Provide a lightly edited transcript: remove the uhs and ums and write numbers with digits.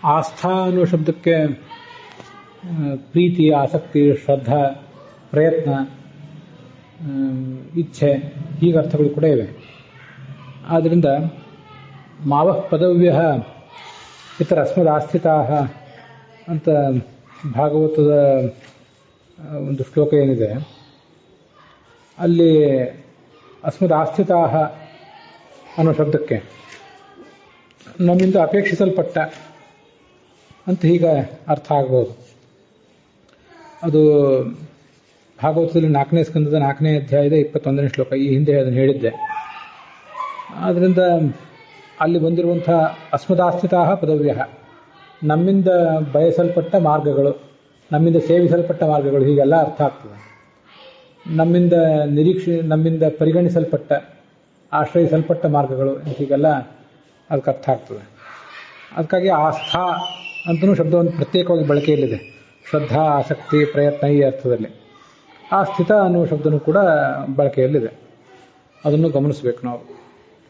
ಆಸ್ಥಾ ಅನ್ನುವ ಶಬ್ದಕ್ಕೆ ಪ್ರೀತಿ, ಆಸಕ್ತಿ, ಶ್ರದ್ಧಾ, ಪ್ರಯತ್ನ, ಇಚ್ಛೆ ಹೀಗೆ ಅರ್ಥಗಳು ಕೂಡ ಇವೆ. ಆದ್ದರಿಂದ ಮಾವಃ ಪದವ್ಯ ಇತರ ಅಸ್ಮದಾಸ್ಥಿತಾ ಅಂತ ಭಾಗವತದ ಒಂದು ಶ್ಲೋಕ ಏನಿದೆ, ಅಲ್ಲಿ ಅಸ್ಮದಾಸ್ಥಿತಾ ಅನ್ನೋ ಶಬ್ದಕ್ಕೆ ನಮ್ಮಿಂದ ಅಪೇಕ್ಷಿಸಲ್ಪಟ್ಟ ಅಂತ ಹೀಗೆ ಅರ್ಥ ಆಗ್ಬೋದು. ಅದು ಭಾಗವತದಲ್ಲಿ 4ನೇ ಸ್ಕಂದದ 4ನೇ ಅಧ್ಯಾಯದ 21ನೇ ಶ್ಲೋಕ. ಈ ಹಿಂದೆ ಅದನ್ನು ಹೇಳಿದ್ದೆ. ಆದ್ದರಿಂದ ಅಲ್ಲಿ ಬಂದಿರುವಂಥ ಅಸ್ಮದಾಸ್ಥಿತಾ ಪದವ್ಯ, ನಮ್ಮಿಂದ ಬಯಸಲ್ಪಟ್ಟ ಮಾರ್ಗಗಳು, ನಮ್ಮಿಂದ ಸೇವಿಸಲ್ಪಟ್ಟ ಮಾರ್ಗಗಳು, ಹೀಗೆಲ್ಲ ಅರ್ಥ ಆಗ್ತದೆ. ನಮ್ಮಿಂದ ಪರಿಗಣಿಸಲ್ಪಟ್ಟ, ಆಶ್ರಯಿಸಲ್ಪಟ್ಟ ಮಾರ್ಗಗಳು ಹೀಗೆಲ್ಲ ಅದಕ್ಕೆ ಅರ್ಥ ಆಗ್ತದೆ. ಅದಕ್ಕಾಗಿ ಆಸ್ಥಾ ಅಂತಲೂ ಶಬ್ದವನ್ನು ಪ್ರತ್ಯೇಕವಾಗಿ ಬಳಕೆಯಲ್ಲಿದೆ. ಶ್ರದ್ಧಾ, ಆಸಕ್ತಿ, ಪ್ರಯತ್ನ ಈ ಅರ್ಥದಲ್ಲಿ. ಆ ಸ್ಥಿತ ಅನ್ನುವ ಶಬ್ದನೂ ಕೂಡ ಬಳಕೆಯಲ್ಲಿದೆ. ಅದನ್ನು ಗಮನಿಸಬೇಕು ನಾವು.